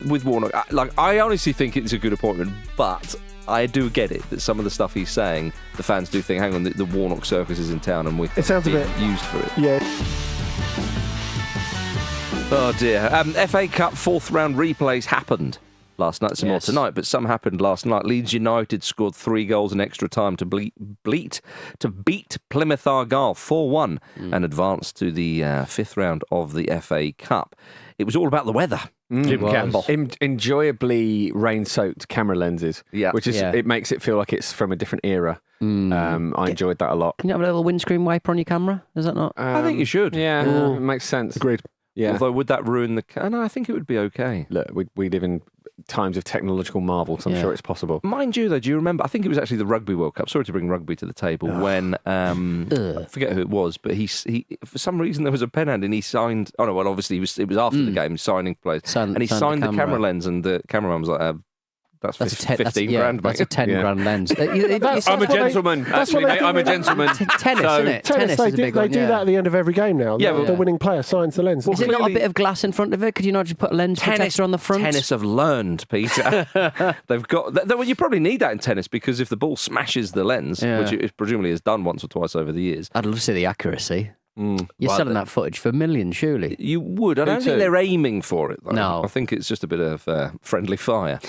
with Warnock, I honestly think it's a good appointment, but I do get it that some of the stuff he's saying, the fans do think, hang on, the Warnock circus is in town and it sounds a bit used for it. Yeah. Oh dear. FA Cup fourth round replays happened last night. Some more tonight, but some happened last night. Leeds United scored 3 goals in extra time to beat Plymouth Argyle 4-1 and advanced to the fifth round of the FA Cup. It was all about the weather. Jim Campbell. Enjoyably rain-soaked camera lenses, which is it makes it feel like it's from a different era. I enjoyed that a lot. Can you have a little windscreen wiper on your camera? Is that not? I think you should. Yeah, it makes sense. Agreed. Yeah. Although, would that ruin the... No, I think it would be okay. Look, we live in times of technological marvel, so I'm sure it's possible. Mind you, though, do you remember? I think it was actually the Rugby World Cup. Sorry to bring rugby to the table. When I forget who it was, but he for some reason there was a pen hand and he signed. Oh no, well obviously it was after the game signing players, and he signed the camera lens, and the cameraman was like. That's 15 grand, mate. That's a 10 grand lens. I'm a gentleman. Actually, mate, I'm a gentleman. Tennis, isn't it? Tennis they do that at the end of every game now. Yeah, the winning player signs the lens. Is it not a bit of glass in front of it? Could you not just put a lens protector on the front? Tennis have learned, Peter. They've got... Well, you probably need that in tennis because if the ball smashes the lens, which it presumably has done once or twice over the years... I'd love to see the accuracy. You're selling that footage for millions, surely. You would. I don't think they're aiming for it, though. No. I think it's just a bit of friendly fire.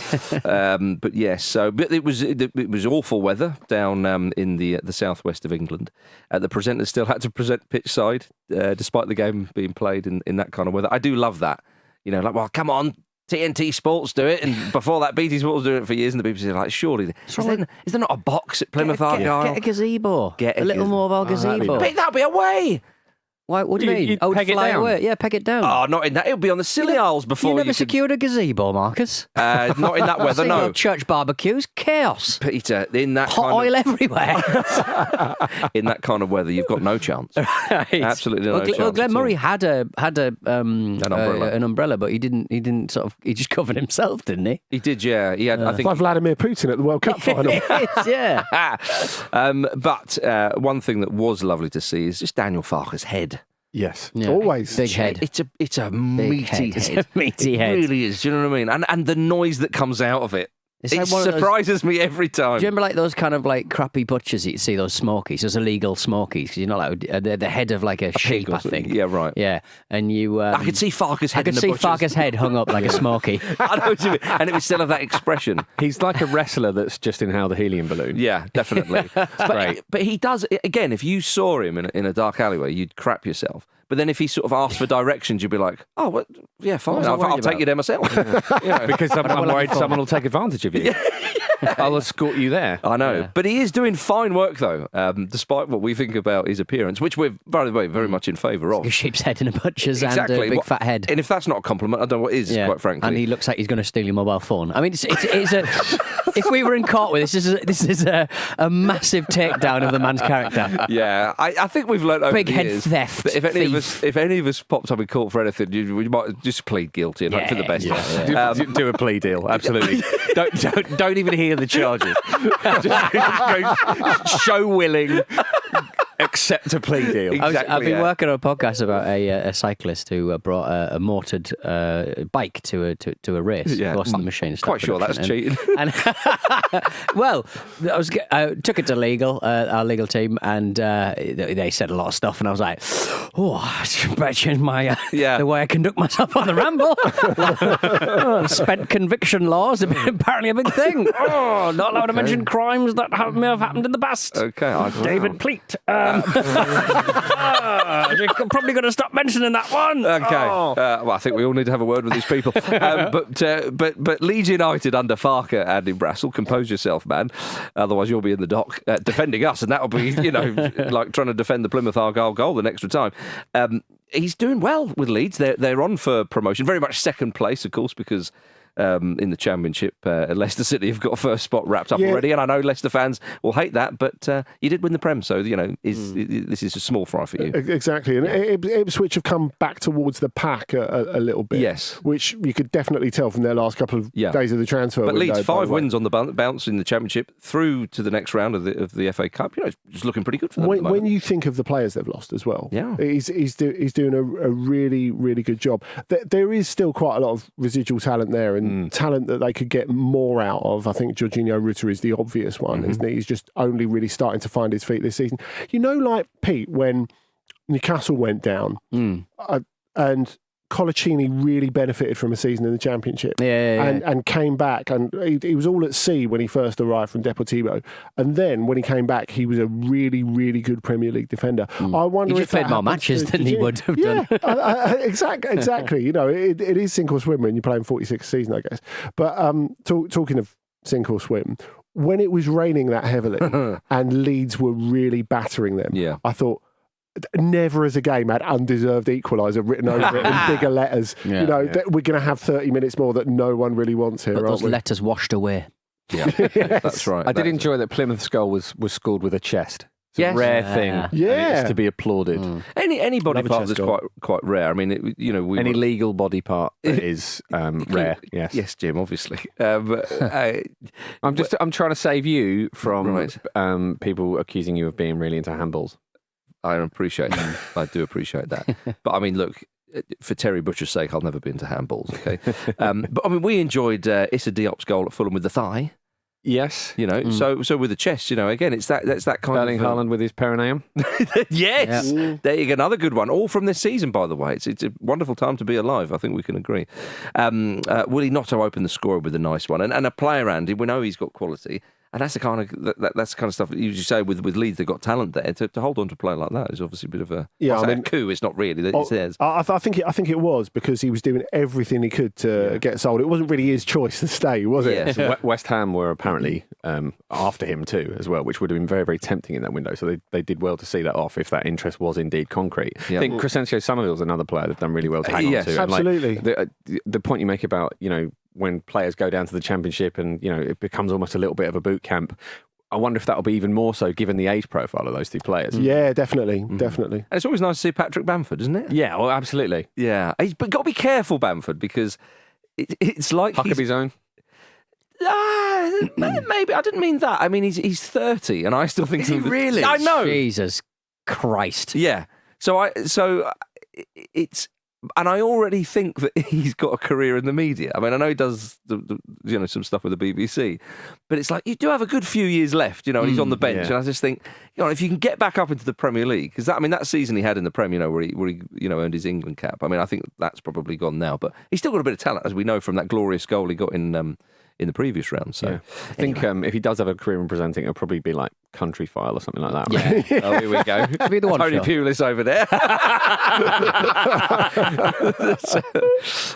But yes, but it was awful weather down in the southwest of England. The presenters still had to present pitch side, despite the game being played in that kind of weather. I do love that. You know, like, well, come on. TNT Sports do it, and before that, BT Sports was doing it for years, and the BBC are like, surely, is there not a box at Plymouth Argyle? Get a gazebo. A little more of our gazebo. That'll be away. What do you mean? Peg it down. Away. Yeah, peg it down. Oh, not in that. It'll be on the Scilly Isles before you never secured a gazebo, Marcus. Not in that weather, no. Church barbecues, chaos. Peter, in that hot oil everywhere. In that kind of weather, you've got no chance. Right. Absolutely no chance. Well, Glenn Murray had an umbrella, but he didn't he just covered himself, didn't he? He did, yeah. He had, I think, like Vladimir Putin at the World Cup final. Yeah. But one thing that was lovely to see is just Daniel Farke's head. Yes, always big head. It's a meaty head. It's a meaty head. It really is. Do you know what I mean? And the noise that comes out of it. It surprises me every time. Do you remember like those kind of like crappy butchers that you see, those smokies, those illegal smokies? Because you're not like the head of like a sheep, I think. Yeah, right. Yeah, and you. I could see Farke's head. I could see Farke's head hung up like a smoky. I know what you mean, and it would still have that expression. He's like a wrestler that's just inhaled a helium balloon. Yeah, definitely. But he does again. If you saw him in a dark alleyway, you'd crap yourself. But then if he sort of asked for directions, you'd be like, oh, well, yeah, fine. I'll take you there myself. Because I'm worried someone will take advantage of you. I'll escort you there. I know. Yeah. But he is doing fine work, though, despite what we think about his appearance, which we're, by the way, very much in favour of. A sheep's head and a butcher's and a big fat head. And if that's not a compliment, I don't know what is, quite frankly. And he looks like he's going to steal your mobile phone. I mean, it's a... If we were in court with this is a massive takedown of the man's character. Yeah, I think we've learned over big the head years theft. That if any of us popped up in court for anything, we might just plead guilty and hope for the best. Do a plea deal, absolutely. don't even hear the charges. just go show willing. Accept a plea deal. Exactly, I've been working on a podcast about a cyclist who brought a mortared bike to a race. Yeah, lost the machine. Quite sure that's cheating. And well, I took it to our legal team, and they said a lot of stuff, and I was like, oh, I should better change my the way I conduct myself on the ramble. Spent conviction laws have been apparently a big thing. Oh, not allowed to mention crimes that may have happened in the past. Okay, David Pleat. You're probably going to stop mentioning that one. Okay. Well, I think we all need to have a word with these people. But Leeds United under Farke and in Brassel, compose yourself, man. Otherwise, you'll be in the dock defending us, and that'll be, like trying to defend the Plymouth Argyle goal the extra time. He's doing well with Leeds. They're on for promotion. Very much second place, of course, because in the Championship, Leicester City have got a first spot wrapped up already, and I know Leicester fans will hate that, but you did win the Prem, so this is a small fry for you. Exactly, and Ipswich have come back towards the pack a little bit, yes, which you could definitely tell from their last couple of days of the transfer window. But Leeds 5 wins on the bounce in the Championship through to the next round of the FA Cup. It's looking pretty good for them. When you think of the players they've lost as well, he's doing a really, really good job. There is still quite a lot of residual talent there, and talent that they could get more out of. I think Jorginho Rutter is the obvious one, isn't he? He's just only really starting to find his feet this season. You know, like, Pete, when Newcastle went down and Colaccini really benefited from a season in the Championship and came back, and he was all at sea when he first arrived from Deportivo, and then when he came back he was a really, really good Premier League defender. I wonder he if just played more matches than he would have done. Exactly. You know, it is sink or swim when you're playing 46 a season, I guess. But talking of sink or swim, when it was raining that heavily and Leeds were really battering them, I thought, never as a game had undeserved equaliser written over it in bigger letters. We're going to have 30 minutes more that no one really wants here. But those letters washed away. Yeah, that's right. I did enjoy that Plymouth's goal was scored with a chest. It's a rare thing. And it's to be applauded. Any body part that's quite rare. I mean, any legal body part is rare. Yes, Jim. Obviously. I'm trying to save you from people accusing you of being really into handballs. I appreciate that. I do appreciate that. But I mean, look, for Terry Butcher's sake, I'll never be into handballs, okay? But I mean, we enjoyed Issa Diop's goal at Fulham with the thigh. Yes. So with the chest, again, it's that kind Erling of... Haaland with his perineum. Yes! Yeah. There you go, another good one. All from this season, by the way. It's a wonderful time to be alive, I think we can agree. Willie Gnotto opened the score with a nice one. And a player, Andy, we know he's got quality. And that's the kind of stuff that you say with Leeds, they've got talent there. To hold on to a player like that is obviously a bit of a coup. It's not really. It's theirs. I think it was because he was doing everything he could to get sold. It wasn't really his choice to stay, was it? Yes. So West Ham were apparently after him too, as well, which would have been very, very tempting in that window. So they did well to see that off if that interest was indeed concrete. Yeah. I think Crescencio Somerville's another player they've done really well to hang on to. Absolutely. And the point you make about when players go down to the Championship and it becomes almost a little bit of a boot camp. I wonder if that'll be even more so given the age profile of those two players. Yeah, definitely. And it's always nice to see Patrick Bamford, isn't it? Yeah, well, absolutely. Yeah, but got to be careful, Bamford, because it's like Huckabee's own. Maybe I didn't mean that. I mean he's 30, and I still think he really. I know. Jesus Christ. Yeah. So it's. And I already think that he's got a career in the media. I mean, I know he does some stuff with the BBC, but it's like you do have a good few years left, and he's on the bench. And I just think, if you can get back up into the Premier League, because that season he had in the Premier, where he earned his England cap. I mean, I think that's probably gone now, but he's still got a bit of talent, as we know from that glorious goal he got in the previous round. So I think if he does have a career in presenting, it'll probably be like Country File or something like that. Right? Yeah. Oh, here we go. Be the one Tony Pulis over there.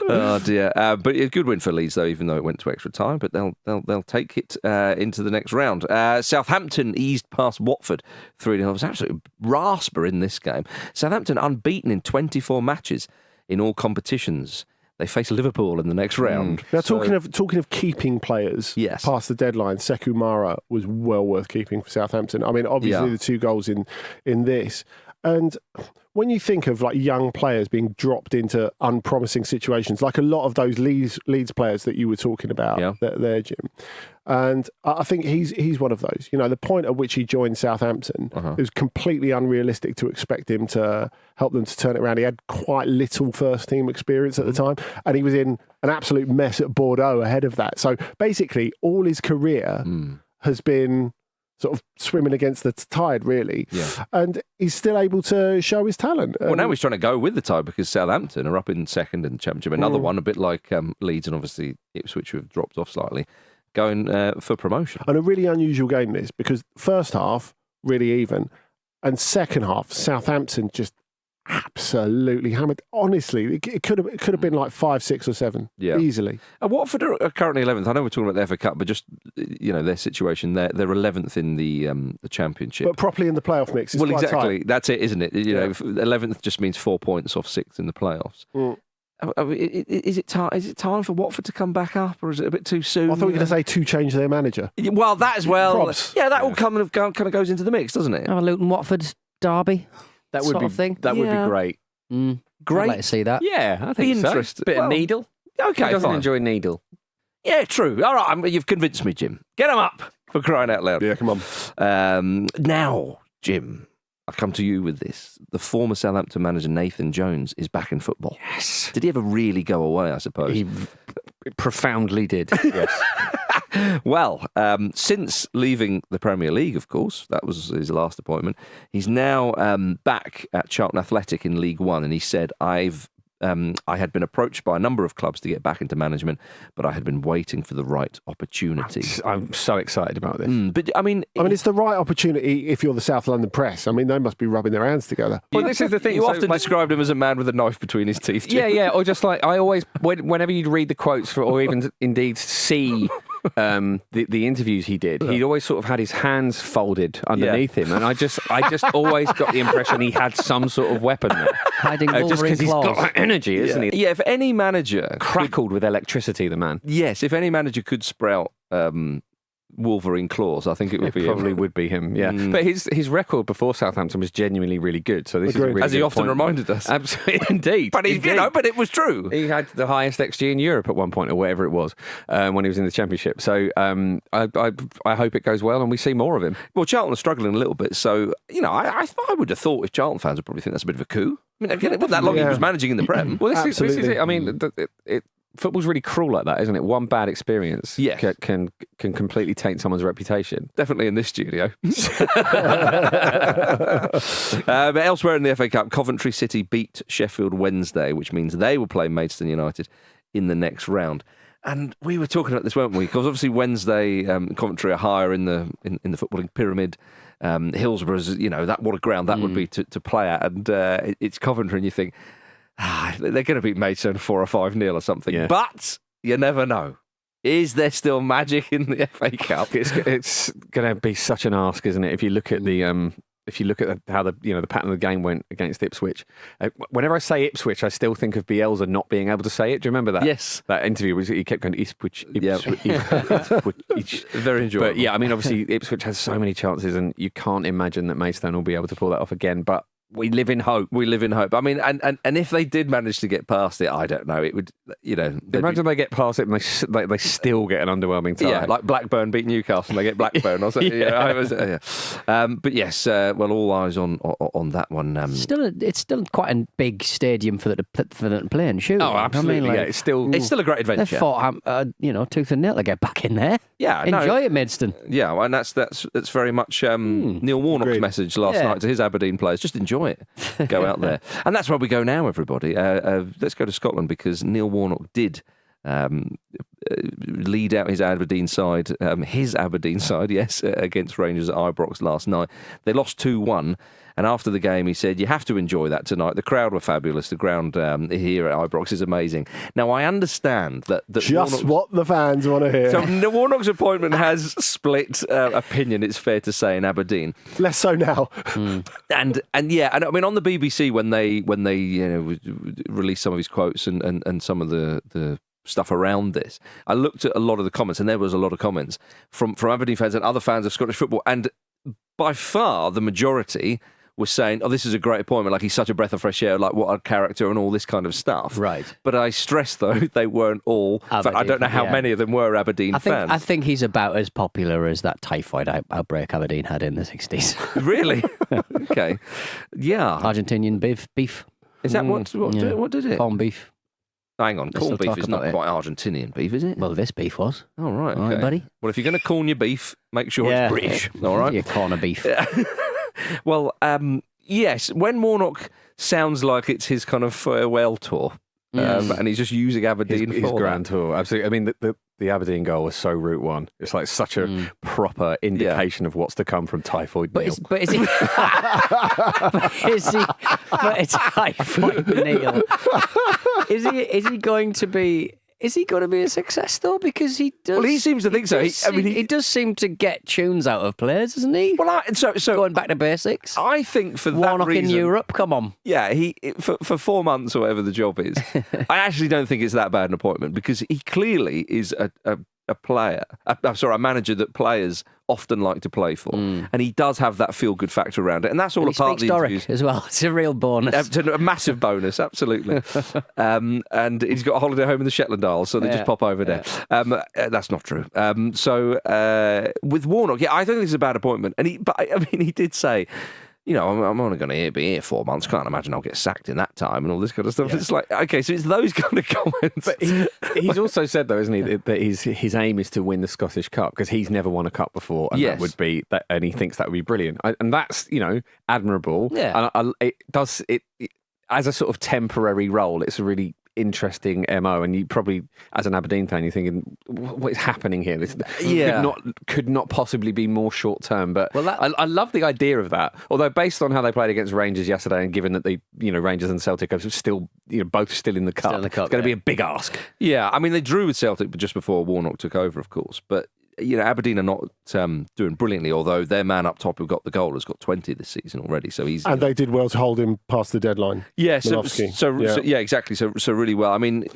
Oh dear. But a good win for Leeds, though, even though it went to extra time. But they'll take it into the next round. Southampton eased past Watford 3-0. It was absolutely rasper in this game. Southampton unbeaten in 24 matches in all competitions. They face Liverpool in the next round. Now, talking of keeping players past the deadline, Sekou Mara was well worth keeping for Southampton. I mean, obviously the 2 goals in this. And when you think of like young players being dropped into unpromising situations, like a lot of those Leeds players that you were talking about there, Jim, and I think he's one of those. The point at which he joined Southampton, it was completely unrealistic to expect him to help them to turn it around. He had quite little first team experience at the time, and he was in an absolute mess at Bordeaux ahead of that. So basically, all his career has been sort of swimming against the tide, really. Yeah. And he's still able to show his talent. Well, now he's trying to go with the tide because Southampton are up in second in the Championship. Another one, a bit like Leeds and obviously Ipswich, who have dropped off slightly, going for promotion. And a really unusual game, this, because first half, really even, and second half, Southampton just absolutely hammered. Honestly, it could have been like 5, 6 or 7 easily. Watford are currently 11th. I know we're talking about the FA Cup, but just their situation, they're 11th in the Championship, but properly in the playoff mix. Well, exactly. Tight. That's it, isn't it? 11th just means 4 points off 6th in the playoffs. Is it time for Watford to come back up, or is it a bit too soon? I thought you were going to say to change their manager. Well, that as well. Props. Yeah, that all kind of goes into the mix, doesn't it? Have a Luton Watford derby. That would be thing. That would be great. Great. I'd like to see that. Yeah, I think interesting. Bit of needle. Okay, Who doesn't fine. enjoy needle? Yeah, true. All right, you've convinced me, Jim. Get them up, for crying out loud. Yeah, come on. Now, Jim, I come to you with this. The former Southampton manager Nathan Jones is back in football. Yes. Did he ever really go away, I suppose? profoundly did. Yes. Well, since leaving the Premier League, of course, that was his last appointment. He's now back at Charlton Athletic in League One, and he said, I had been approached by a number of clubs to get back into management, but I had been waiting for the right opportunity. I'm so excited about this. But I mean, it's the right opportunity if you're the South London press. I mean, they must be rubbing their hands together. Well, this is the thing. You often described him as a man with a knife between his teeth. Yeah. Or just like, I always, whenever you'd read the quotes for, or even indeed see the interviews he did, he'd always sort of had his hands folded underneath him, and I just always got the impression he had some sort of weapon there. Hiding Wolverine just because he's claws. got that energy, isn't he? Yeah, if any manager Crackled with electricity, the man. Yes, if any manager could sprout Wolverine claws, I think it would be probably him. would be him, yeah. But his record before Southampton was genuinely really good. So this is a really as he good often point. reminded us. Absolutely, indeed. But but it was true. He had the highest XG in Europe at one point, or whatever it was, when he was in the Championship. So I hope it goes well and we see more of him. Well, Charlton are struggling a little bit, so I would have thought if Charlton fans would probably think that's a bit of a coup. I mean, again, it wasn't that long he was managing in the Prem. Well, this is it. I mean, football's really cruel like that, isn't it? One bad experience can completely taint someone's reputation. Definitely in this studio. But elsewhere in the FA Cup, Coventry City beat Sheffield Wednesday, which means they will play Maidstone United in the next round. And we were talking about this, weren't we? Because obviously Wednesday, Coventry are higher in the footballing pyramid. Hillsborough's, what a ground that would be to play at. And it's Coventry, and you think, they're going to beat Maidstone 4 or 5-0 or something. Yeah. But you never know. Is there still magic in the FA Cup? It's going to be such an ask, isn't it? If you look at how the pattern of the game went against Ipswich. Whenever I say Ipswich, I still think of Bielsa not being able to say it. Do you remember that? Yes. That interview was he kept going Ipswich. Very enjoyable. But yeah, I mean, obviously Ipswich has so many chances, and you can't imagine that Maidstone will be able to pull that off again. But we live in hope. I mean, and if they did manage to get past it, I don't know. It would, imagine they get past it and they still get an underwhelming tie. Yeah, like Blackburn beat Newcastle and they get Blackburn or something. But yes, all eyes on that one. It's still quite a big stadium for them to play in, shooting. Oh, absolutely. I mean, it's still a great adventure. They fought, tooth and nail to get back in there. Yeah, enjoy it, Maidstone. Yeah, and that's very much Neil Warnock's message last night to his Aberdeen players. Just enjoy it. Go out there. And that's where we go now, everybody. Let's go to Scotland, because Neil Warnock did lead out his Aberdeen side, against Rangers at Ibrox last night. They lost 2-1. And after the game, he said, you have to enjoy that tonight. The crowd were fabulous. The ground here at Ibrox is amazing. Now, I understand that just what the fans want to hear. So Warnock's appointment has split opinion, it's fair to say, in Aberdeen. Less so now. And I mean, on the BBC, when they released some of his quotes and some of the stuff around this, I looked at a lot of the comments, and there was a lot of comments from Aberdeen fans and other fans of Scottish football, and by far the majority was saying, oh, this is a great appointment, like he's such a breath of fresh air, like what a character and all this kind of stuff. Right. But I stress, though, they weren't all, Aberdeen, I don't know how many of them were Aberdeen fans. I think he's about as popular as that typhoid outbreak Aberdeen had in the 60s. Really? Okay. Yeah. Argentinian beef. Is that what did it? Corned beef. Hang on, corned beef is not quite Argentinian beef, is it? Well, this beef was. Oh, right. All right, buddy. Well, if you're going to corn your beef, make sure it's British. All right? Your corner beef. Well, yes, when Warnock sounds like it's his kind of farewell tour, and he's just using Aberdeen his grand tour. Absolutely. I mean, the Aberdeen goal was so Route 1. It's like such a proper indication of what's to come from Typhoid Neil. But is he? But it's Typhoid Neil. Is he going to be? Is he going to be a success though? Because he does. Well, he seems to think so. He does seem to get tunes out of players, doesn't he? Well, so going back to basics. I think for Warnock that reason, in Europe. Come on. Yeah, for 4 months or whatever the job is. I actually don't think it's that bad an appointment, because he clearly is a manager that players often like to play for, and he does have that feel-good factor around it, and that's all a part of the interviews as well. It's a real bonus, a massive bonus, absolutely. And he's got a holiday home in the Shetland Isles, so they just pop over there. That's not true. So with Warnock, I don't think it's a bad appointment, but he did say, I'm only going to be here 4 months. Can't imagine I'll get sacked in that time and all this kind of stuff. Yeah. It's like, okay, so it's those kind of comments. But he's also said, though, isn't he, that his aim is to win the Scottish Cup because he's never won a cup before, and that would be, and he thinks that would be brilliant, and that's admirable. Yeah, and it as a sort of temporary role. It's a really interesting MO, and you probably, as an Aberdeen fan, you're thinking, what is happening here? This could not possibly be more short term. But I love the idea of that. Although based on how they played against Rangers yesterday, and given that Rangers and Celtic are still both still in the cup, it's going to be a big ask. Yeah, I mean they drew with Celtic just before Warnock took over, of course, but. Aberdeen are not doing brilliantly, although their man up top who got the goal has got 20 this season already. So he's they did well to hold him past the deadline. Yeah, so exactly. So really well. I mean,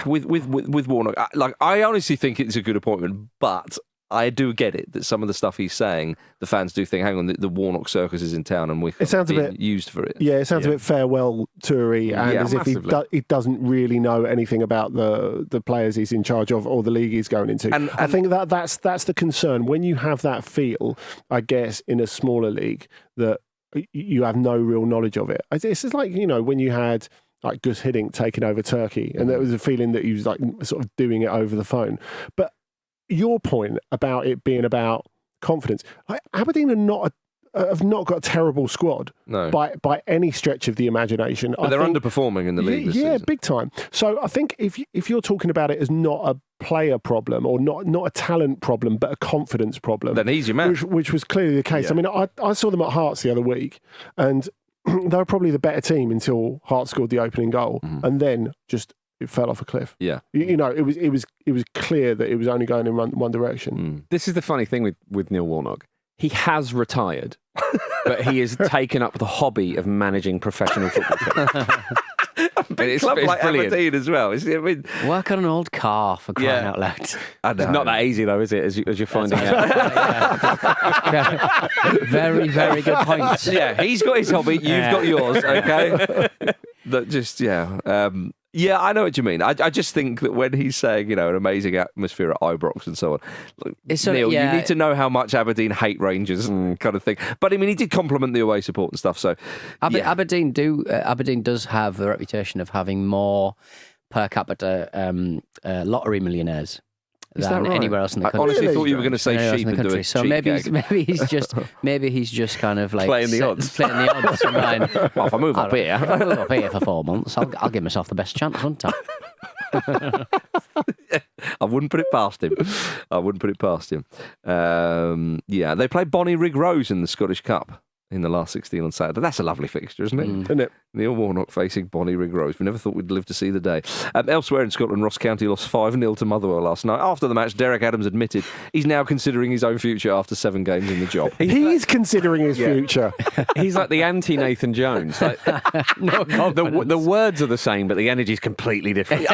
with Warnock, I honestly think it's a good appointment, but I do get it that some of the stuff he's saying, the fans do think, hang on, the Warnock circus is in town and we're being used for it. Yeah, it sounds a bit farewell toury, and as if he doesn't really know anything about the players he's in charge of or the league he's going into. And I think that's the concern. When you have that feel, I guess, in a smaller league, that you have no real knowledge of it. It's just like, when you had like Gus Hiddink taking over Turkey, and there was a feeling that he was like sort of doing it over the phone. But your point about it being about confidence, Aberdeen have not got a terrible squad by any stretch of the imagination. But they're underperforming in the league this season. Big time. So I think if you're talking about it as not a player problem or not a talent problem, but a confidence problem, then he's your man. Which was clearly the case. Yeah. I mean, I saw them at Hearts the other week, and they were probably the better team until Hearts scored the opening goal, and then just it fell off a cliff. Yeah, it was clear that it was only going in one direction. This is the funny thing with Neil Warnock. He has retired, but he has taken up the hobby of managing professional football teams. It's like Aberdeen as well. Work on an old car, for crying out loud. It's not that easy though, is it? As you're finding out. Very, very good points. Yeah, he's got his hobby. You've got yours. Okay. Yeah, I know what you mean. I just think that when he's saying, an amazing atmosphere at Ibrox and so on, Neil, you need to know how much Aberdeen hate Rangers kind of thing. But I mean, he did compliment the away support and stuff. So Aberdeen does have the reputation of having more per capita lottery millionaires than anywhere else in the country. I honestly thought you were going to say sheep and do it. So maybe he's just kind of like playing the odds. Well, if I move up here for 4 months, I'll give myself the best chance, won't I? I wouldn't put it past him. They played Bonnyrigg Rose in the Scottish Cup in the last 16 on Saturday. That's a lovely fixture, isn't it? Isn't it? Neil Warnock facing Bonnyrigg Rose. We never thought we'd live to see the day. Elsewhere in Scotland, Ross County lost 5-0 to Motherwell last night. After the match, Derek Adams admitted he's now considering his own future after 7 games in the job. He's considering his future. He's like the anti-Nathan Jones. Like, the words are the same, but the energy's completely different.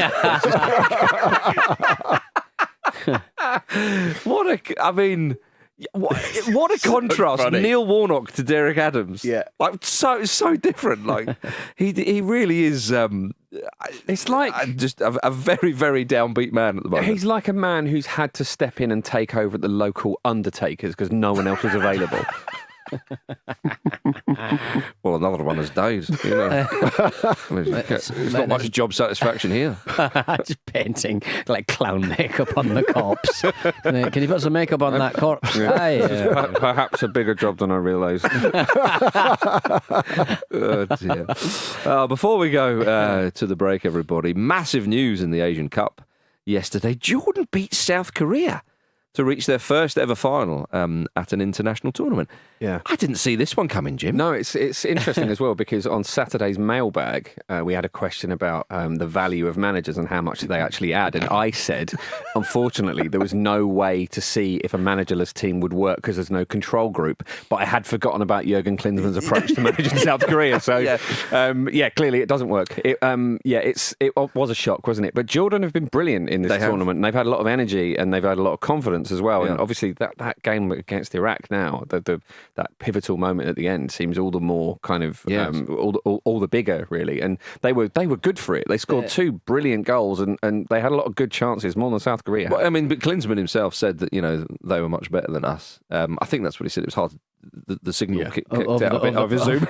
What a contrast! So Neil Warnock to Derek Adams. Yeah, like so different. Like he really is. It's like just a very, very downbeat man at the moment. He's like a man who's had to step in and take over at the local undertakers because no one else was available. Well, another one has died. There's not much job satisfaction here. Just painting like clown makeup on the corpse. Can you put some makeup on that corpse? Yeah. Perhaps a bigger job than I realised. Oh dear. Before we go to the break, everybody, massive news in the Asian Cup yesterday. Jordan beat South Korea to reach their first ever final at an international tournament. Yeah, I didn't see this one coming, Jim. No, it's interesting as well because on Saturday's mailbag we had a question about the value of managers and how much they actually add, and I said, unfortunately, there was no way to see if a managerless team would work because there's no control group. But I had forgotten about Jürgen Klinsmann's approach to managing South Korea. So clearly it doesn't work. It was a shock, wasn't it? But Jordan have been brilliant in this tournament. And they've had a lot of energy and they've had a lot of confidence. moments as well. And obviously that game against Iraq now, that pivotal moment at the end seems all the more kind of all the bigger, really. And they were good for it. They scored 2 brilliant goals and they had a lot of good chances, more than South Korea. Well, I mean, but Klinsmann himself said that they were much better than us. I think that's what he said. It was hard. The signal kicked out a bit over Zoom.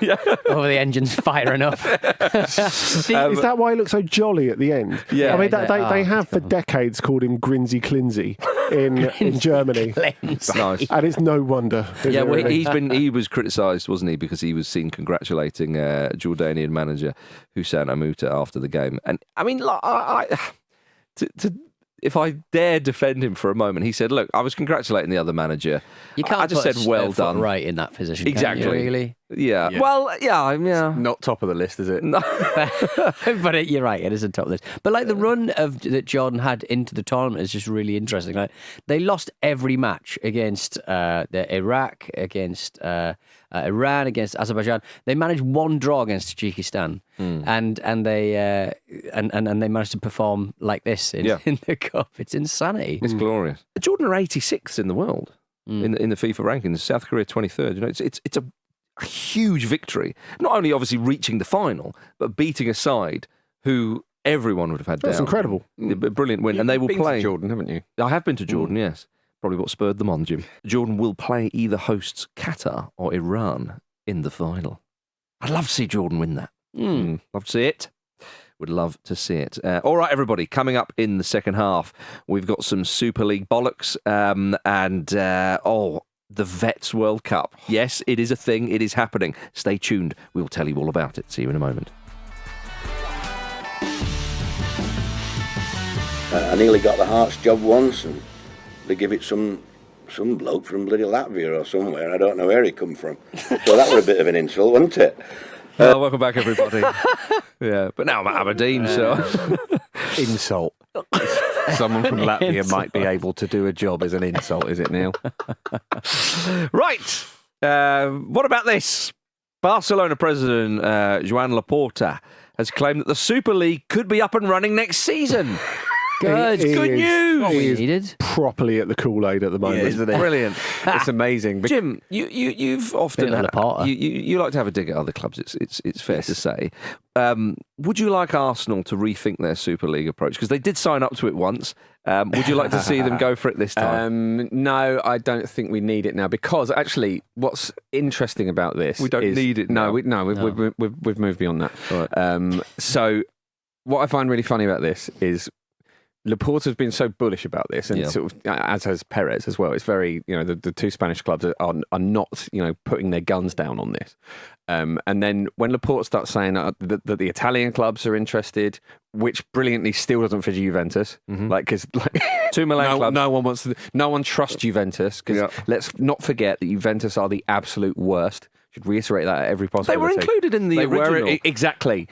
Over the engine's firing up. Is that why he looked so jolly at the end? Yeah. I mean, they have for decades called him Grinsey Clinsey in Germany. Nice. And it's no wonder. Yeah, well, he was criticised, wasn't he, because he was seen congratulating Jordanian manager Houssam Amouta after the game. And I mean, if I dare defend him for a moment, he said, "Look, I was congratulating the other manager. You can't I just said, well done." Right in that position, exactly. Can you, really? Yeah. Well, yeah. It's not top of the list, is it? No. But you're right, it isn't top of the list. But like the run that Jordan had into the tournament is just really interesting. Like they lost every match against Iraq, against Iran, against Azerbaijan. They managed 1 draw against Tajikistan, and they managed to perform like this in the cup. It's insanity. It's glorious. Jordan are 86th in the world in the FIFA rankings. South Korea 23rd. It's a huge victory. Not only obviously reaching the final, but beating a side who everyone would have had down. That's incredible. A brilliant win. And they will play. To Jordan, haven't you? I have been to Jordan, yes. Probably what spurred them on, Jim. Jordan will play either hosts Qatar or Iran in the final. I'd love to see Jordan win that. Love to see it. Would love to see it. All right, everybody, coming up in the second half, we've got some Super League bollocks the Vets World Cup. Yes, it is a thing. It is happening. Stay tuned. We'll tell you all about it. See you in a moment. I nearly got the Hearts job once, and they give it some bloke from bloody Latvia or somewhere. I don't know where he come from. So that was a bit of an insult, wasn't it? Welcome back, everybody. Yeah, but now I'm at Aberdeen, so insult. Someone from Latvia might be able to do a job as an insult, is it, Neil? Right. What about this? Barcelona president Joan Laporta has claimed that the Super League could be up and running next season. Good news. What we needed. Properly at the Kool-Aid at the moment. Yeah, isn't it? Brilliant. It's amazing. Jim, you've often you like to have a dig at other clubs. It's fair to say. Would you like Arsenal to rethink their Super League approach? Because they did sign up to it once. Would you like to see them go for it this time? No, I don't think we need it now. Because actually, what's interesting about this, we don't need it. Now. We've moved beyond that. Right. So, what I find really funny about this is Laporta's been so bullish about this, and sort of, as has Perez as well. It's very, the 2 Spanish clubs are not, putting their guns down on this. And then when Laporta starts saying that the Italian clubs are interested, which brilliantly still doesn't fit Juventus, because 2 Milan clubs. No one trusts Juventus, because let's not forget that Juventus are the absolute worst. Should reiterate that at every possibility. They were included in the original. Exactly.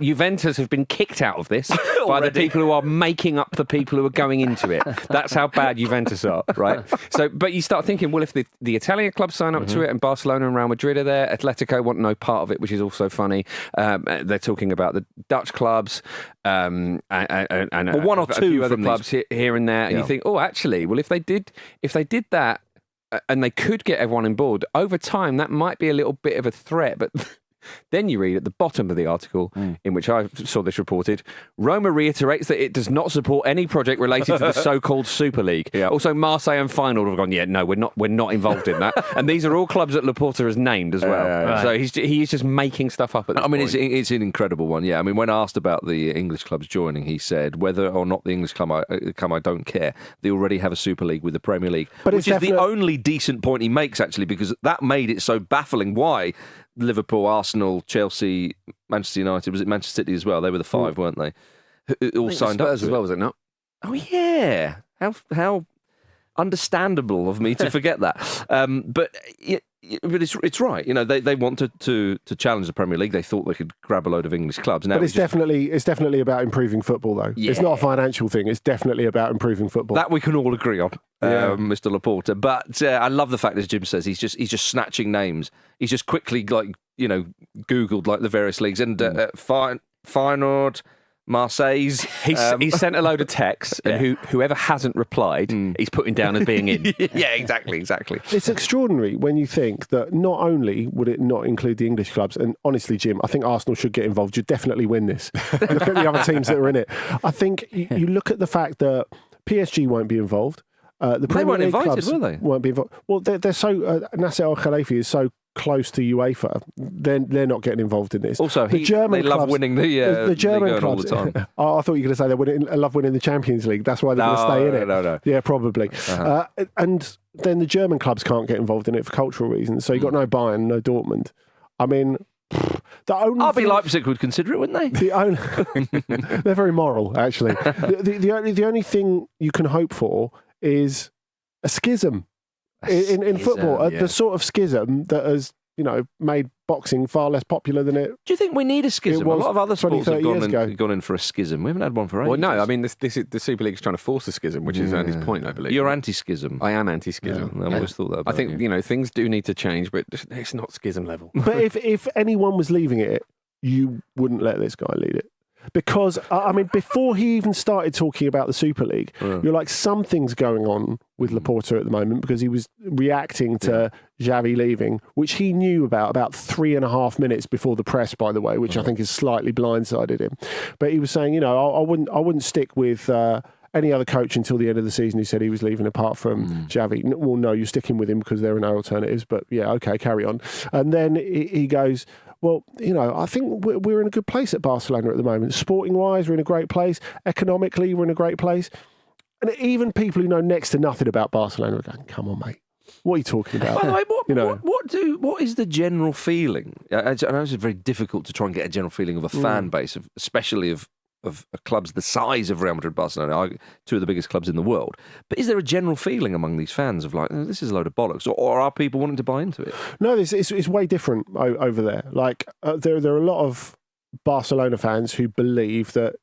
Juventus have been kicked out of this by the people who are making up the people who are going into it. That's how bad Juventus are, right? So, but you start thinking, well, if the Italian clubs sign up to it, and Barcelona and Real Madrid are there, Atletico want no part of it, which is also funny. They're talking about the Dutch clubs and one or two other clubs here and there, and you think, oh, actually, well, if they did that, and they could get everyone on board, over time that might be a little bit of a threat. But then you read at the bottom of the article, in which I saw this reported, Roma reiterates that it does not support any project related to the so-called Super League. Also, Marseille and Feyenoord have gone, we're not involved in that. And these are all clubs that Laporta has named as well. So he's just making stuff up at this point. It's an incredible one. Yeah, I mean, when asked about the English clubs joining, he said, whether or not the English come, I don't care. They already have a Super League with the Premier League, which is the only decent point he makes, actually, because that made it so baffling why Liverpool, Arsenal, Chelsea, Manchester United, was it Manchester City as well? They were the 5, weren't they? All signed up as well, was it not? Oh, yeah. How understandable of me to forget that. But it's right. They want to challenge the Premier League. They thought they could grab a load of English clubs. Now, but it's definitely about improving football, though. Yeah. It's not a financial thing. It's definitely about improving football. That we can all agree on, Mr. Laporta. But I love the fact, as Jim says, he's just snatching names. He's just quickly Googled the various leagues, and Feyenoord, Marseille's. He's sent a load of texts, and whoever hasn't replied, he's putting down as being in. Yeah, exactly. It's extraordinary when you think that not only would it not include the English clubs, and honestly, Jim, I think Arsenal should get involved. You'd definitely win this. Look at the other teams that are in it. I think you look at the fact that PSG won't be involved. The Premier League clubs won't be involved. Well, they're so Nasser Al-Khelaifi is so close to UEFA, they're not getting involved in this. Also, they love winning the German clubs all the time. I thought you were going to say they love winning the Champions League. That's why they're going to stay in it. No. Yeah, probably. And then the German clubs can't get involved in it for cultural reasons. So you've got no Bayern, no Dortmund. I mean, the only RB Leipzig would consider it, wouldn't they? They're very moral, actually. The only thing you can hope for is a schism. In football, the sort of schism that has, made boxing far less popular than it. Do you think we need a schism? A lot of other sports have gone in for a schism. We haven't had one for ages. Well, no, I mean, the Super League is trying to force a schism, which is Andy's point, I believe. You're anti-schism. I am anti-schism. Yeah, I've always thought that about I think, things do need to change, but it's not schism level. But if anyone was leaving it, you wouldn't let this guy lead it. Because, I mean, before he even started talking about the Super League, you're like, something's going on with Laporta at the moment, because he was reacting to Xavi leaving, which he knew about 3.5 minutes before the press, by the way, which I think has slightly blindsided him. But he was saying, I wouldn't stick with any other coach until the end of the season. He said he was leaving apart from Xavi. Well, no, you're sticking with him because there are no alternatives. But yeah, okay, carry on. And then he goes, well, I think we're in a good place at Barcelona at the moment. Sporting-wise, we're in a great place. Economically, we're in a great place. And even people who know next to nothing about Barcelona are going, come on, mate. What are you talking about? By the way, what is the general feeling? I know it's very difficult to try and get a general feeling of a fan base, especially of clubs the size of Real Madrid, Barcelona, two of the biggest clubs in the world. But is there a general feeling among these fans of like, this is a load of bollocks, or are people wanting to buy into it? No, it's way different over there. Like there are a lot of Barcelona fans who believe that,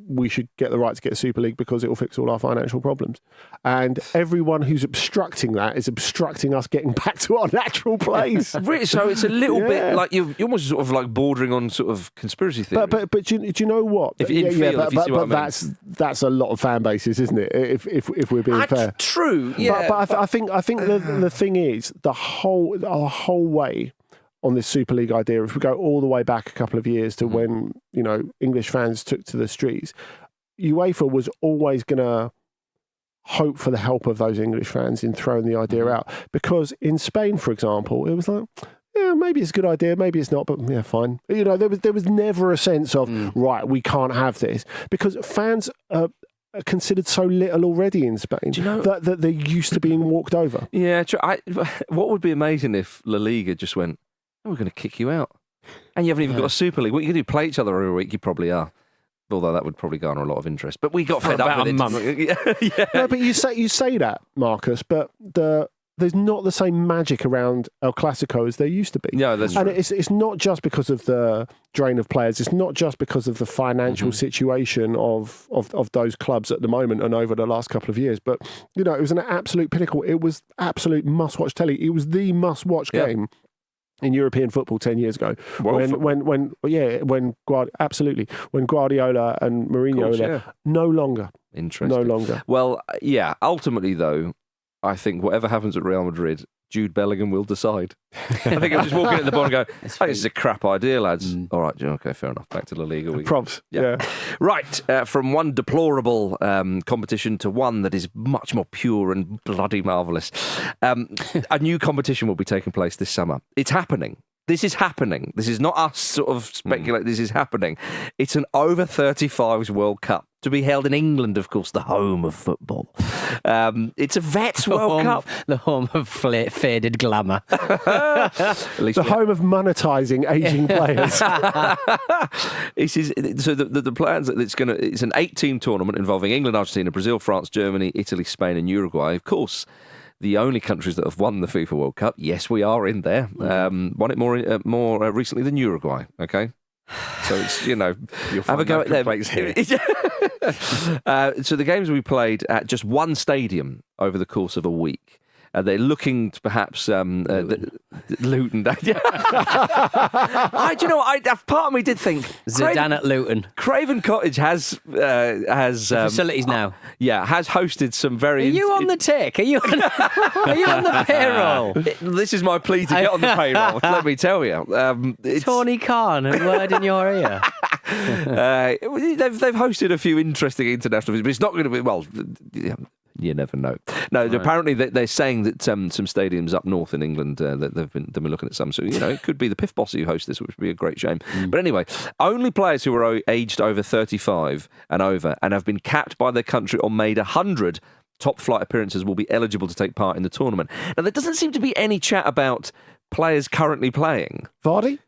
we should get the right to get a Super League because it will fix all our financial problems. And everyone who's obstructing that is obstructing us getting back to our natural place. So it's a little bit like you're almost sort of like bordering on sort of conspiracy theory. But do you know what? If you see what I mean. That's a lot of fan bases, isn't it? If we're being fair. True. Yeah. But I think the thing is the whole way on this Super League idea, if we go all the way back a couple of years to when, English fans took to the streets, UEFA was always going to hope for the help of those English fans in throwing the idea out. Because in Spain, for example, it was like, maybe it's a good idea, maybe it's not, but fine. There was never a sense of, right, we can't have this. Because fans are considered so little already in Spain that they're used to being walked over. Yeah, true. What would be amazing if La Liga just went, we're going to kick you out. And you haven't even got a Super League. What you can do, play each other every week, you probably are. Although that would probably garner a lot of interest. But we got fed up with it. No, but you say that, Marcus, but there's not the same magic around El Clasico as there used to be. Yeah, that's true. And it's not just because of the drain of players. It's not just because of the financial situation of those clubs at the moment and over the last couple of years. But, it was an absolute pinnacle. It was absolute must-watch telly. It was the must-watch game in European football 10 years ago, when Guardiola and Mourinho were there. No longer. Interesting. No longer. Well, ultimately though, I think whatever happens at Real Madrid, Jude Bellingham will decide. I think I'm just walking in the bar and go, I think this is a crap idea, lads. All right, okay, fair enough. Back to La Liga. Props. Yeah. Right, from one deplorable competition to one that is much more pure and bloody marvellous. A new competition will be taking place this summer. It's happening. This is happening. This is not us sort of speculating. This is happening. It's an over-35s World Cup to be held in England, of course, the home of football. It's a Vets World Cup. The home of faded glamour. The home of monetising ageing players. So the plans, it's an 8-team tournament involving England, Argentina, Brazil, France, Germany, Italy, Spain and Uruguay. Of course, the only countries that have won the FIFA World Cup. Yes, we are in there. Won it more recently than Uruguay. Okay, so it's you'll have a go at them. So the games will be played at just one stadium over the course of a week. They're looking to perhaps Luton. Do you know what? Part of me did think Zidane at Luton. Craven Cottage has facilities now. Has hosted some very. Are you on the tick? Are you on the payroll? This is my plea to get on the payroll. Let me tell you, Tony Khan, a word in your ear. They've hosted a few interesting international visits, but it's not going to be you never know. No, right. Apparently they're saying that some stadiums up north in England that they've been looking at some. So it could be the Piff Bossy who hosts this, which would be a great shame. But anyway, only players who are aged over 35 and over and have been capped by their country or made 100 top flight appearances will be eligible to take part in the tournament. Now there doesn't seem to be any chat about players currently playing. Vardy,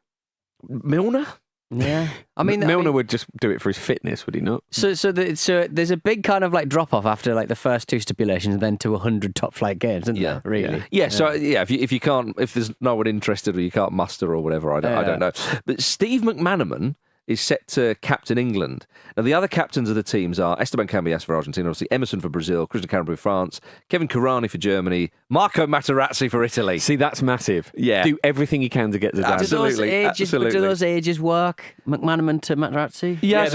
Milner. Yeah, Milner would just do it for his fitness, would he not? So there's a big kind of like drop off after like the first 2 stipulations, and then to 100 top flight games, isn't there? Really? Yeah. So if you can't, if there's no one interested, or you can't muster or whatever, I don't know. But Steve McManaman is set to captain England. Now, the other captains of the teams are Esteban Cambias for Argentina, obviously Emerson for Brazil, Christian Carambou for France, Kevin Kurani for Germany, Marco Materazzi for Italy. See, that's massive. Yeah. Do everything you can to get Zidane. Absolutely. Do those ages work? McManaman to Materazzi? Yeah,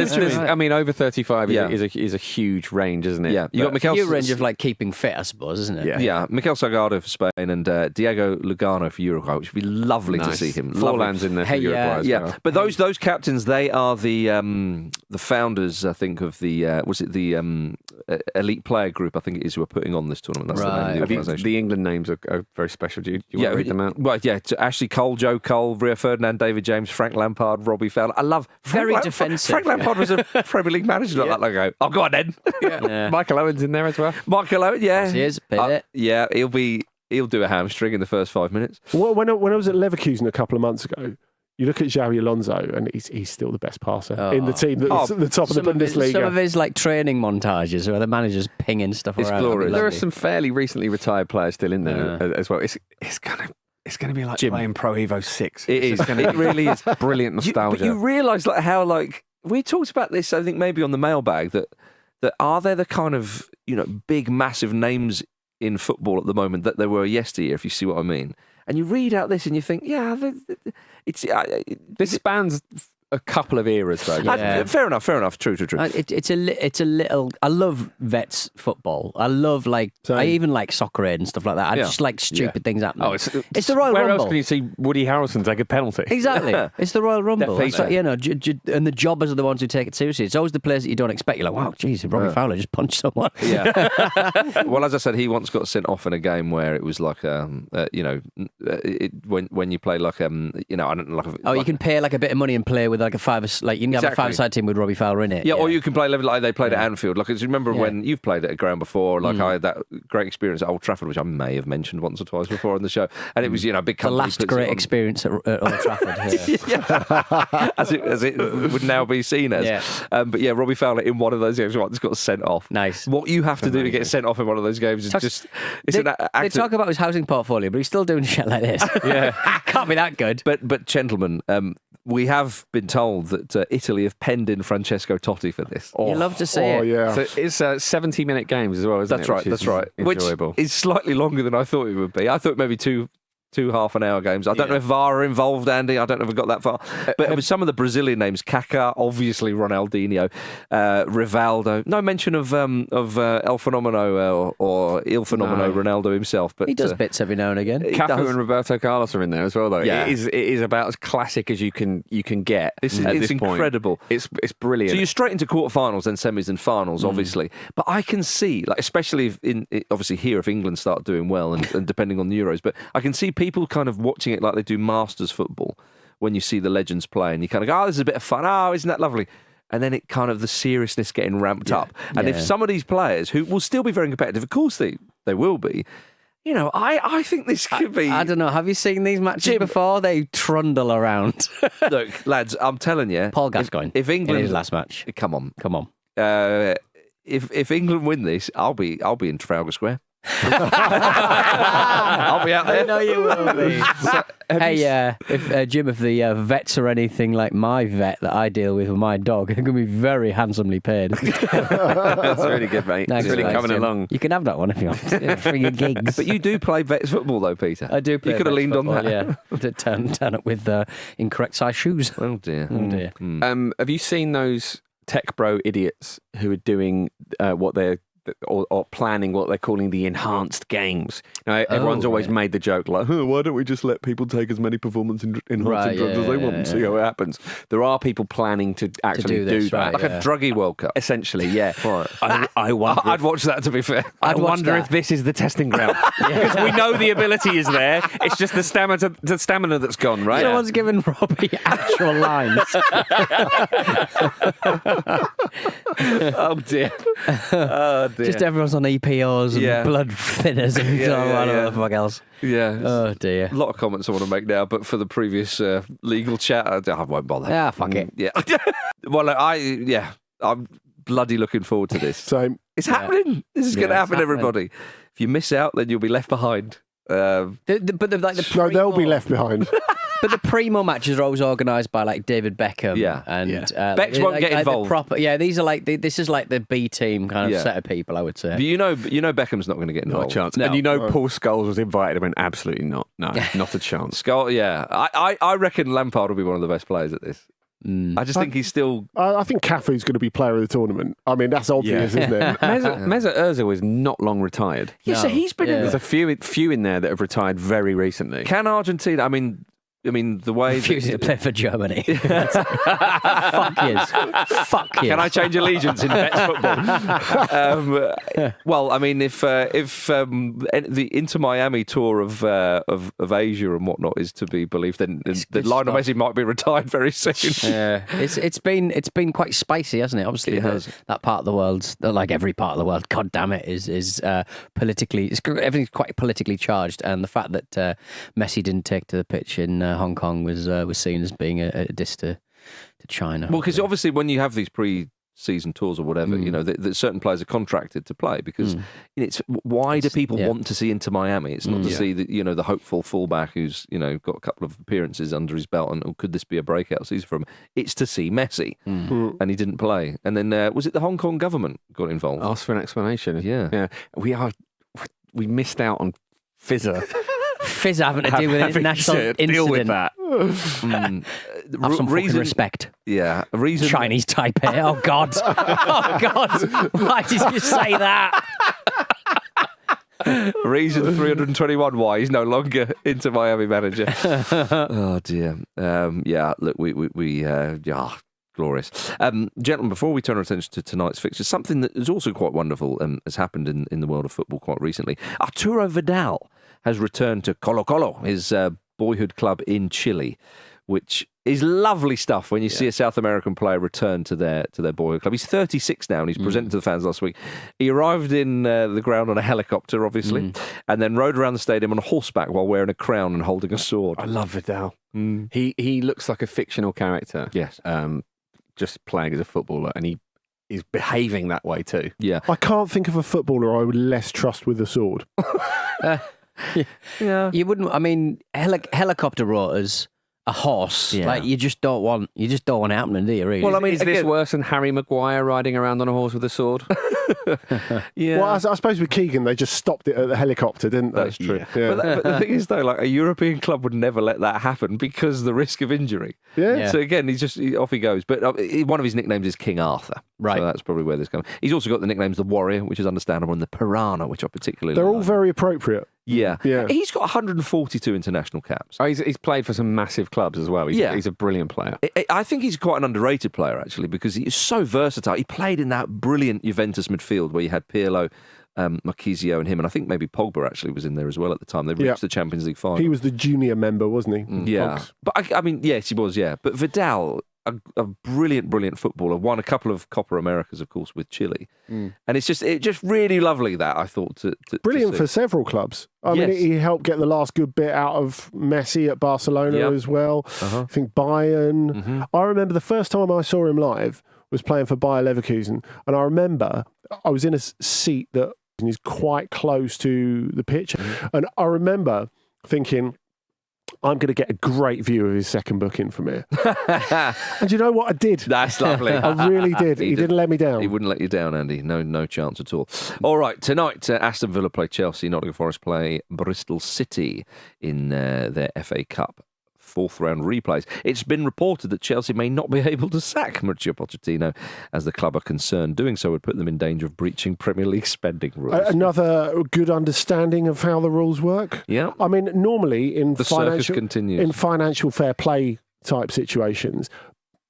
I mean, over 35 is a huge range, isn't it? Yeah. You got Mikel... A huge range of like keeping fit, I suppose, isn't it? Yeah. Mikel Salgado for Spain and Diego Lugano for Uruguay, which would be lovely to see him. Forlan's in there for Uruguay as well. But those captains, they are the founders, I think, of the elite player group, I think it is, who are putting on this tournament. That's the name of the organisation. The England names are very special. Do you want to read them out? Well, Ashley Cole, Joe Cole, Rio Ferdinand, David James, Frank Lampard, Robbie Fowler. I love defensive. Frank Lampard was a Premier League manager not that long ago. Oh, go on then. Michael Owen's in there as well. Michael Owen, yeah. He is. He'll do a hamstring in the first 5 minutes. Well, when I was at Leverkusen a couple of months ago, you look at Xabi Alonso, and he's still the best passer in the team that's at the top of the Bundesliga. Some of his like training montages where the manager's pinging stuff around. Glorious. There are some fairly recently retired players still in there as well. It's going to be like playing Pro Evo 6. It is. It really is brilliant nostalgia. But you realise how we talked about this, I think maybe on the mailbag, that are there the kind of big massive names in football at the moment that there were yesteryear, if you see what I mean. And you read out this and you think, this spans a couple of eras, though. Fair enough. True. It's a little. I love vets football. I love I even like Soccer Aid and stuff like that. I just like stupid things happening. It's the Royal Rumble. Where else can you see Woody Harrelson take a penalty? Exactly. It's the Royal Rumble. It's like, and the jobbers are the ones who take it seriously. It's always the players that you don't expect. You're like, wow, geez, Robbie Fowler just punched someone. Yeah. Well, as I said, he once got sent off in a game where it was like, when you play like, I don't know, you can pay like a bit of money and play with like a you can have a 5-side team with Robbie Fowler in it. Yeah, or you can play like they played at Anfield. Like, remember when you've played at a ground before? Like I had that great experience at Old Trafford, which I may have mentioned once or twice before on the show, and it was a big company. The last great experience at Old Trafford. as it would now be seen as. Yeah. But Robbie Fowler in one of those games once got sent off. Nice. What you have to do to get sent off in one of those games is they talk about his housing portfolio, but he's still doing shit like this. Can't be that good. But gentlemen, we have been told that Italy have penned in Francesco Totti for this. You love to see it. Yeah. So it's 70-minute games as well, isn't it? That's right. Enjoyable. Which is slightly longer than I thought it would be. I thought maybe two half-an-hour games. I don't know if VAR are involved, Andy. I don't know if we got that far. But with some of the Brazilian names, Kaká, obviously Ronaldinho, Rivaldo. No mention of El Fenomeno or Il Fenomeno Ronaldo himself. But he does bits every now and again. Cafu and Roberto Carlos are in there as well, though. Yeah. It is about as classic as you can get. It's this incredible. Point. It's brilliant. So you're straight into quarterfinals, then semis and finals, obviously. But I can see, especially obviously here, if England start doing well and depending on the Euros, but I can see people kind of watching it like they do Masters football when you see the legends play and you kind of go, this is a bit of fun. Oh, isn't that lovely? And then it kind of the seriousness getting ramped up. And if some of these players who will still be very competitive, of course they will be, I think this could be... I don't know. Have you seen these matches before? They trundle around. Look, lads, I'm telling you. Paul Gascoigne. If England... in his last match. Come on. Come on. If England win this, I'll be in Trafalgar Square. I'll be out there. I know you will be. If Jim, if the vets are anything like my vet that I deal with my dog, they're going to be very handsomely paid. That's really good, mate. It's really coming along. You can have that one if you want for your gigs. But you do play vets football, though, Peter. I do play. You could have leaned football, on that. Yeah, to turn up with incorrect size shoes. Oh dear. Oh dear. Have you seen those tech bro idiots who are doing what they're or planning what they're calling the enhanced games? Everyone's always made the joke like, why don't we just let people take as many performance enhancing drugs as they want and see how it happens? There are people planning to actually do that. Like a druggy World Cup. Essentially, yeah. Right. I wonder. I'd watch that, to be fair. I wonder if this is the testing ground. Because we know the ability is there. It's just the stamina that's gone, right? Someone's given Robbie actual lines. Oh dear. Oh dear. Just everyone's on EPOs and blood thinners and what the fuck else. Yeah. Oh dear. A lot of comments I want to make now, but for the previous legal chat, I won't bother. Yeah, fuck it. Yeah. Well, I'm bloody looking forward to this. Same. It's happening. This is going to happen, everybody. If you miss out, then you'll be left behind. No, they'll be left behind. But the primo matches are always organised by like David Beckham. Yeah. And Becks won't get involved. These are this is like the B team kind of set of people, I would say. But you know Beckham's not going to get involved. Not a chance. No. And Paul Scholes was invited. I mean, absolutely not. No, not a chance. Scholes, yeah. I reckon Lampard will be one of the best players at this. I just think he's still... I think Cafu's going to be player of the tournament. I mean, that's obvious, isn't it? Mesut Ozil is not long retired. Yeah, so he's been in... There's a few in there that have retired very recently. Can Argentina... I mean, the way... Refusing to play for Germany. Fuck yes. Fuck yes. Can I change allegiance in Vets football? Well, I mean, if the Inter Miami tour of Asia and whatnot is to be believed, then Lionel Messi might be retired very soon. Yeah, it's been quite spicy, hasn't it? Obviously, that part of the world, like every part of the world, god damn it, is politically. Everything's quite politically charged, and the fact that Messi didn't take to the pitch in Hong Kong was seen as being a diss to China. Well, because obviously when you have these pre-season tours or whatever, that certain players are contracted to play because it's why do people want to see Inter Miami? It's not to see the hopeful fullback who's got a couple of appearances under his belt and could this be a breakout season for him? It's to see Messi, and he didn't play. And then was it the Hong Kong government got involved? Asked for an explanation. Yeah. We missed out on Fizzer. Fizz having to do with an international incident. Deal with that. Have some fucking respect. Yeah. Reason. Chinese Taipei. Oh, God. Oh, God. Why did you say that? Reason 321 why he's no longer Inter Miami manager. Oh, dear. Look, we glorious. Gentlemen, before we turn our attention to tonight's fixtures, something that is also quite wonderful and has happened in the world of football quite recently. Arturo Vidal has returned to Colo-Colo, his boyhood club in Chile, which is lovely stuff when you see a South American player return to their boyhood club. He's 36 now and he's presented to the fans last week. He arrived in the ground on a helicopter, obviously, and then rode around the stadium on a horseback while wearing a crown and holding a sword. I love Vidal. He looks like a fictional character. Yes. Just playing as a footballer, and he is behaving that way too. Yeah. I can't think of a footballer I would less trust with a sword. Yeah. You wouldn't. I mean, helicopter rotors, a horse. Yeah. Like you just don't want it happening, do you? Really? Well, I mean, is this worse than Harry Maguire riding around on a horse with a sword? Yeah. Well, I suppose with Keegan, they just stopped it at the helicopter, didn't they? That's true. Yeah. But the thing is, though, like a European club would never let that happen because of the risk of injury. Yeah. So again, off he goes. But one of his nicknames is King Arthur. Right. So that's probably where this comes. He's also got the nicknames the Warrior, which is understandable, and the Piranha, which I particularly They're all like. very appropriate. Yeah. He's got 142 international caps. Oh, he's played for some massive clubs as well. He's a brilliant player. I think he's quite an underrated player, actually, because he is so versatile. He played in that brilliant Juventus midfield where you had Pirlo, Marchisio and him, and I think maybe Pogba actually was in there as well at the time. They reached the Champions League final. He was the junior member, wasn't he? Yeah. Pogs. But I mean, yes, he was, yeah. But Vidal, a brilliant footballer, won a couple of Copa Americas, of course, with Chile. And it's just really lovely that, I thought. To brilliant see. For several clubs. I mean, he helped get the last good bit out of Messi at Barcelona as well. I think Bayern. I remember the first time I saw him live was playing for Bayer Leverkusen. And I remember I was in a seat that and he's quite close to the pitch. And I remember thinking, I'm going to get a great view of his second booking from here. And you know what? I did. That's lovely. I really did. He didn't let me down. He wouldn't let you down, Andy. No chance at all. All right, tonight, Aston Villa play Chelsea, Nottingham Forest play Bristol City in their FA Cup. Fourth round replays. It's been reported that Chelsea may not be able to sack Mauricio Pochettino as the club are concerned. Doing so would put them in danger of breaching Premier League spending rules. Another good understanding of how the rules work. Yeah. I mean, normally in the circus continues. In financial fair play type situations,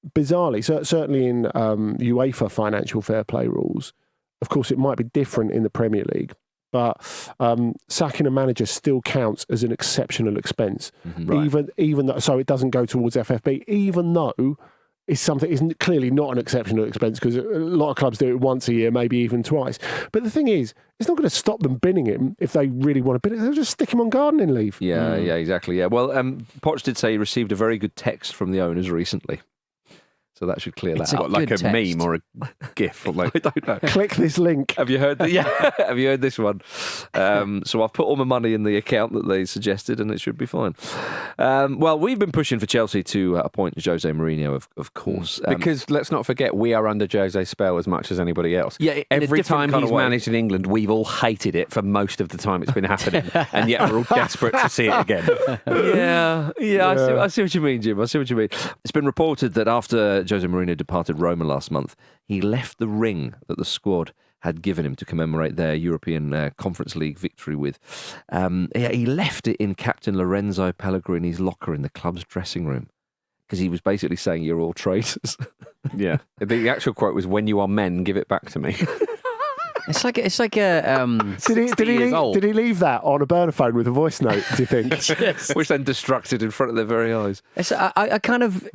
bizarrely, certainly in UEFA financial fair play rules, of course it might be different in the Premier League. But sacking a manager still counts as an exceptional expense, even though, so it doesn't go towards FFP, even though it's something is clearly not an exceptional expense because a lot of clubs do it once a year, maybe even twice. But the thing is, it's not going to stop them binning him if they really want to bin him. They'll just stick him on gardening leave. Yeah, exactly. Yeah. Well, Poch did say he received a very good text from the owners recently. So that should clear that up. Like a meme or a GIF? Or like, I don't know. Click this link. Have you heard? Have you heard this one? So I've put all my money in the account that they suggested, and it should be fine. Well, we've been pushing for Chelsea to appoint José Mourinho, of course, because let's not forget we are under José's spell as much as anybody else. Yeah, every time he's managed in England, we've all hated it for most of the time it's been happening, and yet we're all desperate to see it again. Yeah. I see what you mean, Jim. I see what you mean. It's been reported that after José Mourinho departed Roma last month, he left the ring that the squad had given him to commemorate their European Conference League victory with. He left it in Captain Lorenzo Pellegrini's locker in the club's dressing room because he was basically saying, you're all traitors. Yeah. The actual quote was, when you are men, give it back to me. It's like a. Did he leave that on a burner phone with a voice note? Do you think? Yes. Which then destructed in front of their very eyes. I kind of,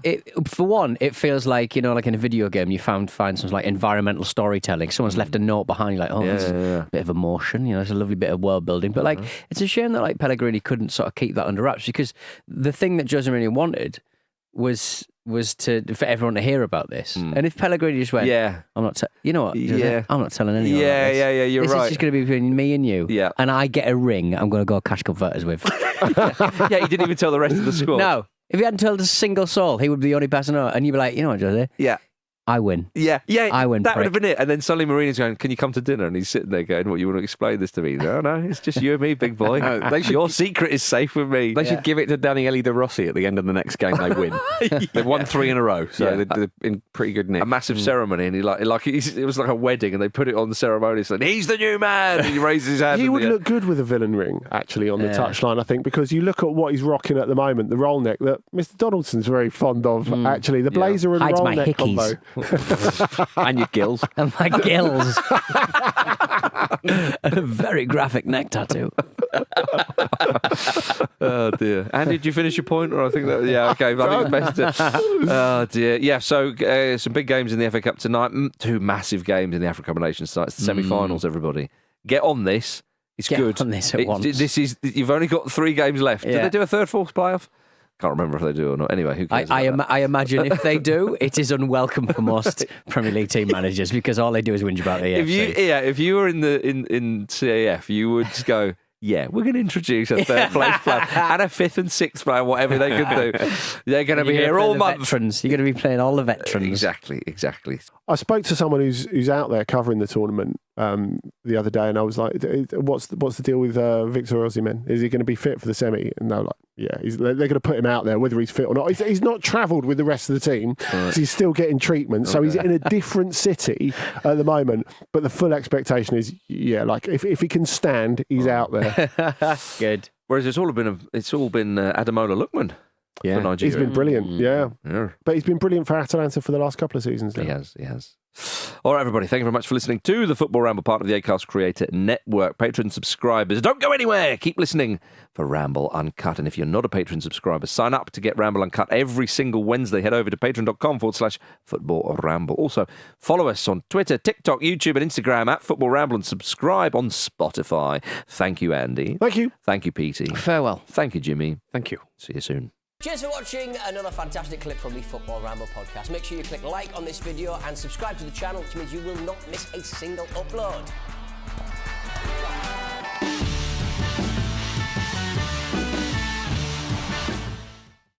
for one, it feels like, like in a video game, you find some like environmental storytelling. Someone's left a note behind, like, there's a bit of emotion. It's a lovely bit of world building. But it's a shame that like Pellegrini couldn't sort of keep that under wraps, because the thing that José Mourinho wanted was for everyone to hear about this. And if Pellegrini just went, I'm not, you know what, Jose, I'm not telling anyone. You're this right. This is just going to be between me and you. Yeah. And I get a ring I'm going to go cash converters with. He didn't even tell the rest of the squad. No. If he hadn't told a single soul, he would be the only person on. And you'd be like, you know what, Jose? Yeah. I win. Yeah, I win. That would have been it. And then suddenly Mourinho's going, can you come to dinner? And he's sitting there going, what, you want to explain this to me? No, it's just you and me, big boy. Your secret is safe with me. They should give it to Daniele De Rossi at the end of the next game they win. They've won 3 in a row, so they're in pretty good nick. A massive ceremony, and it was like a wedding, and they put it on the ceremony, saying, he's the new man. And he raises his hand. He would look good with a villain ring, actually, on the touchline, I think, because you look at what he's rocking at the moment, the roll neck, that Mr. Donaldson's very fond of, actually. The blazer and roll neck combo. And your gills. And my gills. And a very graphic neck tattoo. Oh, dear. And did you finish your point? Or I think that, okay. I think it's best to, oh, dear. Yeah, so some big games in the FA Cup tonight. 2 massive games in the African Cup of Nations tonight. It's the semi-finals, everybody. Get on this. It's good. Get on this at once. You've only got 3 games left. Yeah. Did they do a third, fourth playoff? Can't remember if they do or not. Anyway, who cares? I imagine if they do, it is unwelcome for most Premier League team managers, because all they do is whinge about the AFC. If you were in CAF, you would just go, we're going to introduce a third place player and a 5th and 6th player, whatever they can do. They're going to be here all month. Veterans. You're going to be playing all the veterans. Exactly. I spoke to someone who's out there covering the tournament the other day, and I was like, what's the deal with Victor Osimhen? Is he going to be fit for the semi? And they're like, they're going to put him out there whether he's fit or not. He's not travelled with the rest of the team, because he's still getting treatment. So he's in a different city at the moment. But the full expectation is, if he can stand, he's out there. Good. Whereas it's all been Ademola Lookman. Yeah, for Nigeria. He's been brilliant. Yeah, but he's been brilliant for Atalanta for the last couple of seasons now. He has. All right, everybody, thank you very much for listening to the Football Ramble, part of the Acast Creator Network. Patron subscribers, don't go anywhere. Keep listening for Ramble Uncut. And if you're not a Patron subscriber, sign up to get Ramble Uncut every single Wednesday. Head over to patreon.com/Football Ramble. Also, follow us on Twitter, TikTok, YouTube, and Instagram at Football Ramble, and subscribe on Spotify. Thank you, Andy. Thank you. Thank you, Petey. Farewell. Thank you, Jimmy. Thank you. See you soon. Cheers for watching another fantastic clip from the Football Ramble podcast. Make sure you click like on this video and subscribe to the channel, which means you will not miss a single upload.